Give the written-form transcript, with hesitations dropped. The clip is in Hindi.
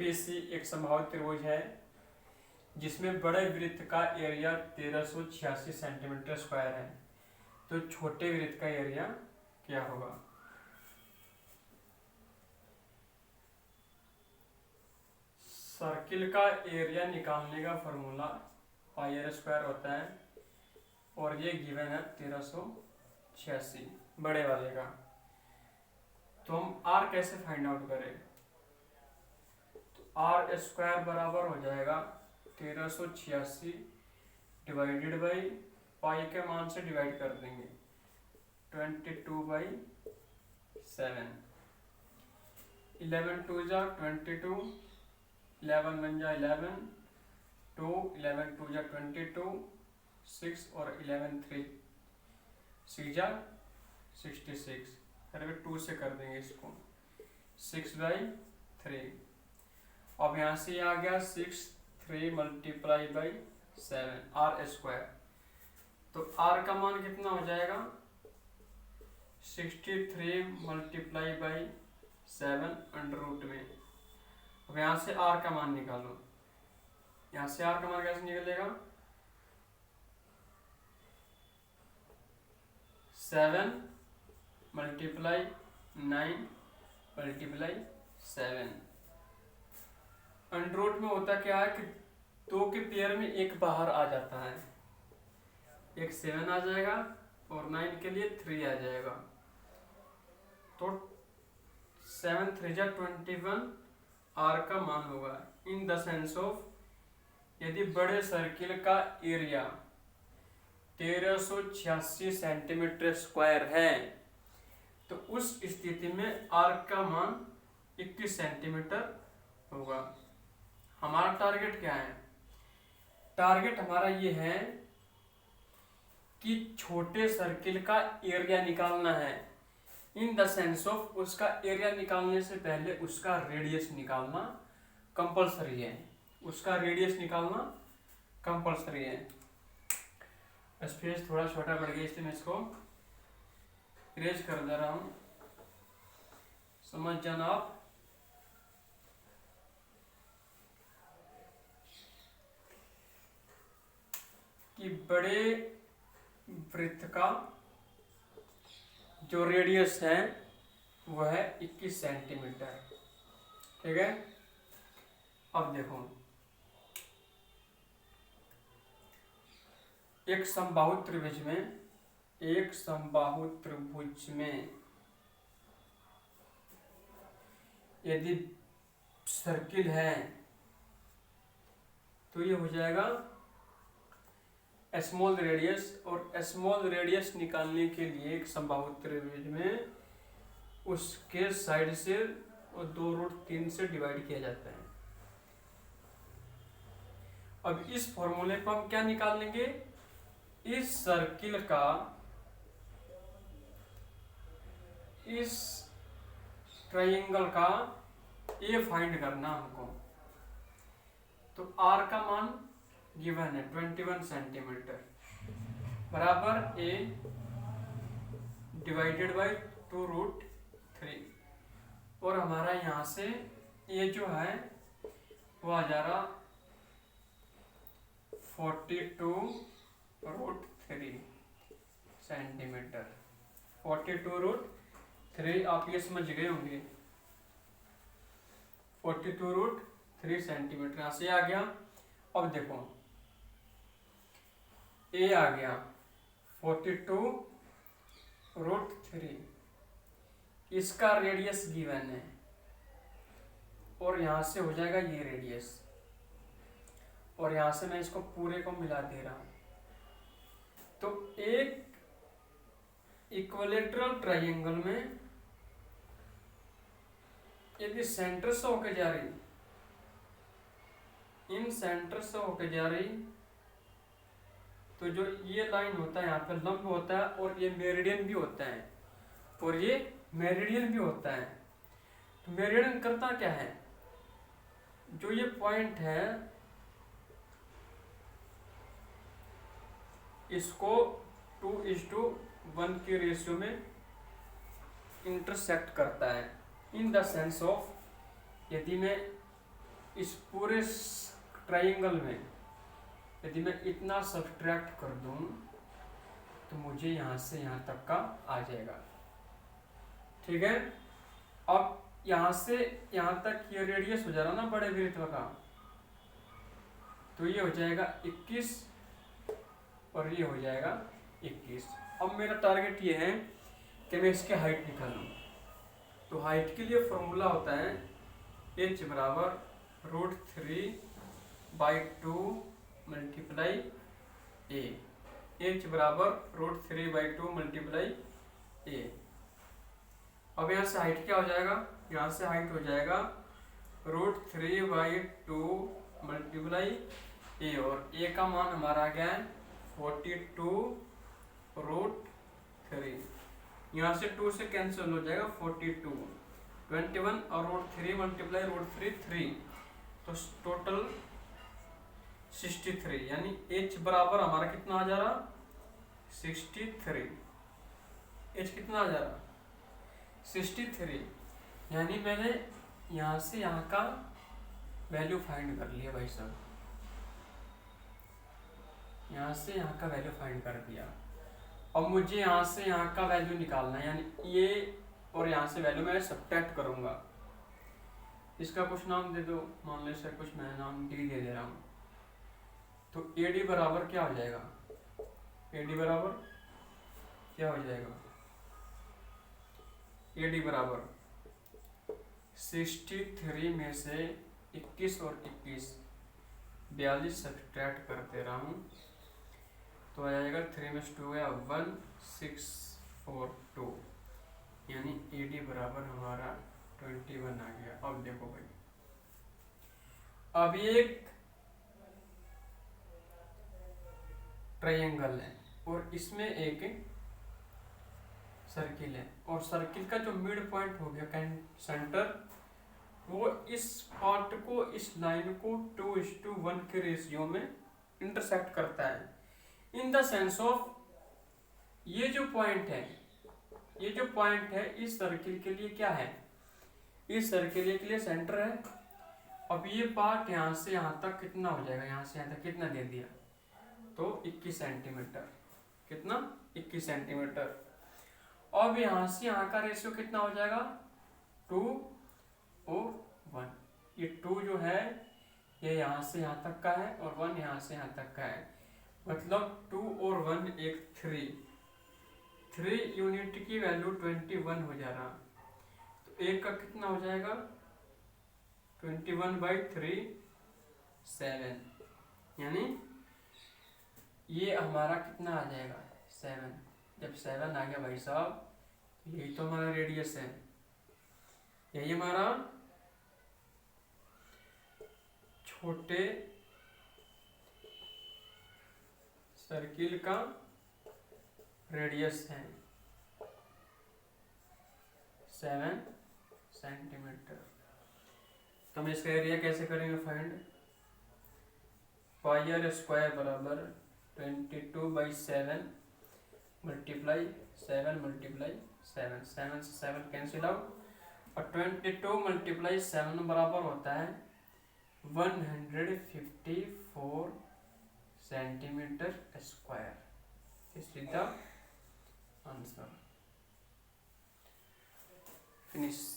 ABC एक समबाहु त्रिभुज है जिसमें बड़े वृत्त का एरिया 1386 सेंटीमीटर स्क्वायर है, तो छोटे वृत्त का एरिया क्या होगा? सर्किल का एरिया निकालने का फॉर्मूला पाई आर स्क्वायर होता है और ये गिवन है 1386 बड़े वाले का। तो हम आर कैसे फाइंड आउट करें? तो आर स्क्वायर बराबर हो जाएगा 1386 डिवाइडेड बाई पाई के मान से डिवाइड कर देंगे 22/7। 11 2 जा 22, 11 1 जा 11, 2 11 2 जा 22, 6 और 11 3 6 जा 66। फिर 2 से कर देंगे इसको 6/3। अब यहाँ से आ गया 6 3 मल्टीप्लाई बाई 7 आर स्क्वायर। तो आर का मान कितना हो जाएगा? 63 मल्टीप्लाई बाई 7 अंडर रूट में। अब यहाँ से आर का मान निकालो। यहाँ से आर का मान कैसे निकलेगा? 7 मल्टीप्लाई 9 मल्टीप्लाई 7। अंडर रूट में होता क्या है कि 2 के पेयर में एक बाहर आ जाता है, एक 7 आ जाएगा और 9 के लिए 3 आ जाएगा। तो 7 3 जा 21 आर का मान होगा। इन द सेंस ऑफ यदि बड़े सर्किल का एरिया 1386 सेंटीमीटर स्क्वायर है तो उस स्थिति में आर का मान 21 सेंटीमीटर होगा। हमारा टारगेट क्या है? टारगेट हमारा ये है कि छोटे सर्किल का एरिया निकालना है। इन द सेंस ऑफ उसका एरिया निकालने से पहले उसका रेडियस निकालना कंपलसरी है। उसका रेडियस निकालना कंपलसरी है। स्पेस थोड़ा छोटा बढ़ गया इसलिए मैं इसको इरेज कर दे रहा हूँ, समझ जाना आप। कि बड़े वृत्त का जो रेडियस है वह है 21 सेंटीमीटर। ठीक है। अब देखो, एक समबाहु त्रिभुज में यदि सर्किल है तो ये हो जाएगा स्मॉल रेडियस, और स्मॉल रेडियस निकालने के लिए एक समबाहु त्रिभुज में उसके साइड से और 2√3 से डिवाइड किया जाता है। अब इस फॉर्मूले को हम क्या निकाल लेंगे? इस सर्किल का, इस ट्रायंगल का ए फाइंड करना हमको। तो आर का मान गिवन है 21 सेंटीमीटर बराबर ए डिवाइडेड बाई 2√3, और हमारा यहाँ से ये जो है वो आ जा रहा 42√3 सेंटीमीटर। 42√3 आप ये समझ गए होंगे। 42√3 सेंटीमीटर यहाँ से आ गया। अब देखो ए आ गया 42√3, इसका रेडियस गिवन है और यहाँ से हो जाएगा ये रेडियस, और यहाँ से मैं इसको पूरे को मिला दे रहा हूँ। तो एक इक्विलेटरल ट्रायंगल में यदि सेंटर से होके जा रही, इन सेंटर से होके जा रही, तो जो ये लाइन होता है यहाँ पे लंब होता है और ये मेरिडियन भी होता है, और ये मेरिडियन भी होता है। तो मेरिडियन करता क्या है? जो ये पॉइंट है इसको 2:1 के रेशियो में इंटरसेक्ट करता है। इन द सेंस ऑफ यदि मैं इस पूरे ट्रायंगल में यदि मैं इतना सब्ट्रैक्ट कर दूं तो मुझे यहाँ से यहाँ तक का आ जाएगा। ठीक है, अब यहाँ से यहाँ तक ये रेडियस हो जा रहा ना बड़े वृत्त का, तो ये हो जाएगा 21 और ये हो जाएगा 21। अब मेरा टारगेट ये है कि मैं इसके हाइट निकालूं। तो हाइट के लिए फॉर्मूला होता है h बराबर √3/2 मल्टीप्लाई a। h बराबर √3/2 मल्टीप्लाई a। अब यहाँ से हाइट क्या हो जाएगा, यहाँ से हाइट हो जाएगा √3/2 मल्टीप्लाई a, और a का मान हमारा आ गया है 42√3। यहाँ से 2 से कैंसिल हो जाएगा 42, 21 और √3 मल्टीप्लाई √3 3, तो टोटल 63। यानी h बराबर हमारा कितना आ जा रहा 63। h कितना आ जा रहा 63। यानी मैंने यहाँ से यहाँ का वैल्यू फाइंड कर लिया भाई साहब, यहाँ से यहाँ का वैल्यू फाइंड कर दिया। अब मुझे यहाँ से यहाँ का वैल्यू निकालना है, यानी ये और यहाँ से वैल्यू मैं सब्ट्रैक्ट करूँगा। इसका कुछ नाम दे दो, मान लो सर कुछ मैं नाम डी दे रहा हूँ। तो AD बराबर क्या हो जाएगा, AD बराबर क्या हो जाएगा, AD बराबर 63 में से 21 और 21 42 सब्ट्रैक्ट करते रहा हूँ, तो आ जाएगा 3 में 2 गया 1642। यानी AD बराबर हमारा 21 आ गया। अब देखो भाई, अब ये एक ट्रायंगल है और इसमें एक सर्किल है, और सर्किल का जो मिड पॉइंट हो गया सेंटर, वो इस पार्ट को, इस लाइन को 2:1 के रेशियो में इंटरसेक्ट करता है। इन द सेंस ऑफ ये जो पॉइंट है इस सर्किल के लिए क्या है, इस सर्किल के लिए सेंटर है। अब ये पार्ट यहाँ से यहाँ तक कितना हो जाएगा, यहाँ से यहाँ तक कितना दे दिया, तो 21 सेंटीमीटर। कितना, 21 सेंटीमीटर। अब यहाँ से यहाँ का रेशियो कितना हो जाएगा 2 और 1। ये 2 जो है ये यहाँ से यहाँ तक का है और 1 यहाँ से यहाँ तक का है, मतलब 2 और 1 एक 3 यूनिट की वैल्यू 21 हो जा रहा। तो एक का कितना हो जाएगा 21/3 7। यानी ये हमारा कितना आ जाएगा 7। जब 7 आ गया भाई साहब, यही तो हमारा रेडियस है, यही हमारा छोटे सर्किल का रेडियस है 7 सेंटीमीटर। तो हम इसका एरिया कैसे करेंगे फाइंड, पाई स्क्वायर बराबर 22/7 मल्टीप्लाई 7 मल्टीप्लाई 7, 7 से 7 कैंसिल आउट, और 22 मल्टीप्लाई 7 बराबर होता है 154 centimetre square. This is the answer. Finish.